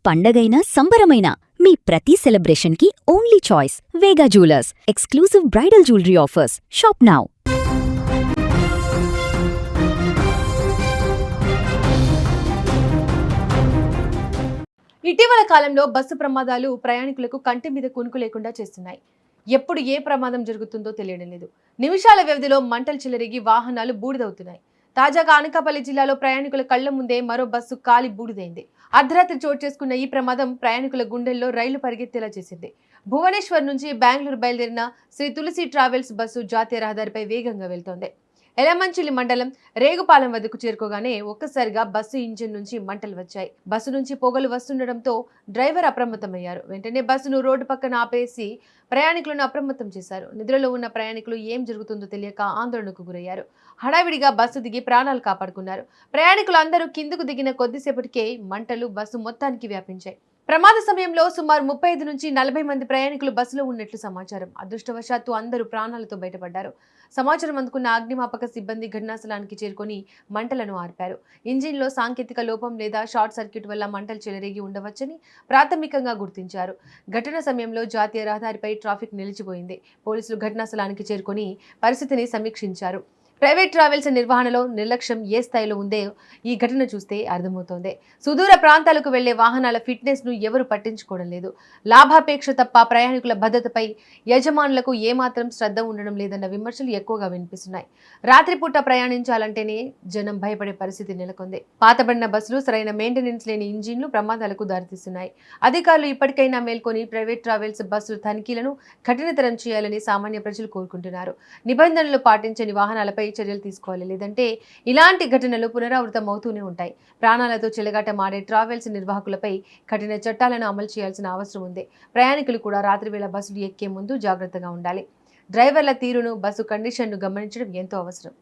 పండగైనా సంబరమైనా మీ ప్రతి సెలబ్రేషన్కి only choice Vega jewellers. Exclusive bridal jewellery offers. Shop now. ఇటీవల కాలంలో బస్సు ప్రమాదాలు ప్రయాణికులకు కంటి మీద కునుకు లేకుండా చేస్తున్నాయి. ఎప్పుడు ఏ ప్రమాదం జరుగుతుందో తెలియడం లేదు. నిమిషాల వ్యవధిలో మంటలు చెలరేగి వాహనాలు బూడిదవుతున్నాయి. తాజాగా అనకాపల్లి జిల్లాలో ప్రయాణికుల కళ్ల ముందే మరో బస్సు కాలి బూడిదైంది. అర్ధరాత్రి చోటు చేసుకున్న ఈ ప్రమాదం ప్రయాణికుల గుండెల్లో రైలు పరిగెత్తేలా చేసింది. భువనేశ్వర్ నుంచి బెంగళూరు బయలుదేరిన శ్రీ తులసి ట్రావెల్స్ బస్సు జాతీయ రహదారిపై వేగంగా వెళ్తోంది. ఎలమంచిలి మండలం రేగుపాలెం వద్దకు చేరుకోగానే ఒక్కసారిగా బస్సు ఇంజిన్ నుంచి మంటలు వచ్చాయి. బస్సు నుంచి పొగలు వస్తుండటంతో డ్రైవర్ అప్రమత్తమయ్యారు. వెంటనే బస్సును రోడ్డు పక్కన ఆపేసి ప్రయాణికులను అప్రమత్తం చేశారు. నిద్రలో ఉన్న ప్రయాణికులు ఏం జరుగుతుందో తెలియక ఆందోళనకు గురయ్యారు. హడావిడిగా బస్సు దిగి ప్రాణాలు కాపాడుకున్నారు. ప్రయాణికులు అందరూ కిందకు దిగిన కొద్దిసేపటికే మంటలు బస్సు మొత్తానికి వ్యాపించాయి. ప్రమాద సమయంలో సుమారు 35 నుంచి 40 మంది ప్రయాణికులు బస్సులో ఉన్నట్లు సమాచారం. అదృష్టవశాత్తు అందరూ ప్రాణాలతో బయటపడ్డారు. సమాచారం అందుకున్న అగ్నిమాపక సిబ్బంది ఘటనాస్థలానికి చేరుకొని మంటలను ఆర్పారు. ఇంజిన్లో సాంకేతిక లోపం లేదా షార్ట్ సర్క్యూట్ వల్ల మంటలు చెలరేగి ఉండవచ్చని ప్రాథమికంగా గుర్తించారు. ఘటన సమయంలో జాతీయ రహదారిపై ట్రాఫిక్ నిలిచిపోయింది. పోలీసులు ఘటనాస్థలానికి చేరుకొని పరిస్థితిని సమీక్షించారు. ప్రైవేట్ ట్రావెల్స్ నిర్వహణలో నిర్లక్ష్యం ఏ స్థాయిలో ఉందో ఈ ఘటన చూస్తే అర్థమవుతోంది. సుదూర ప్రాంతాలకు వెళ్లే వాహనాల ఫిట్నెస్ ను ఎవరు పట్టించుకోవడం లేదు. లాభాపేక్ష తప్ప ప్రయాణికుల భద్రతపై యజమానులకు ఏమాత్రం శ్రద్ధ ఉండడం లేదన్న విమర్శలు ఎక్కువగా వినిపిస్తున్నాయి. రాత్రిపూట ప్రయాణించాలంటేనే జనం భయపడే పరిస్థితి నెలకొంది. పాతబడిన బస్సులు, సరైన మెయింటెనెన్స్ లేని ఇంజిన్లు ప్రమాదాలకు దారితీస్తున్నాయి. అధికారులు ఇప్పటికైనా మేల్కొని ప్రైవేట్ ట్రావెల్స్ బస్సుల తనిఖీలను కఠినతరం చేయాలని సామాన్య ప్రజలు కోరుకుంటున్నారు. నిబంధనలు పాటించని వాహనాలపై చర్యలు తీసుకోవాలి. లేదంటే ఇలాంటి ఘటనలు పునరావృతం అవుతూనే ఉంటాయి. ప్రాణాలతో చెలగాటమాడే ట్రావెల్స్ నిర్వాహకులపై కఠిన చట్టాలను అమలు చేయాల్సిన అవసరం ఉంది. ప్రయాణికులు కూడా రాత్రివేళ బస్సులు ఎక్కే ముందు జాగ్రత్తగా ఉండాలి. డ్రైవర్ల తీరును, బస్సు కండిషన్ను గమనించడం ఎంతో అవసరం.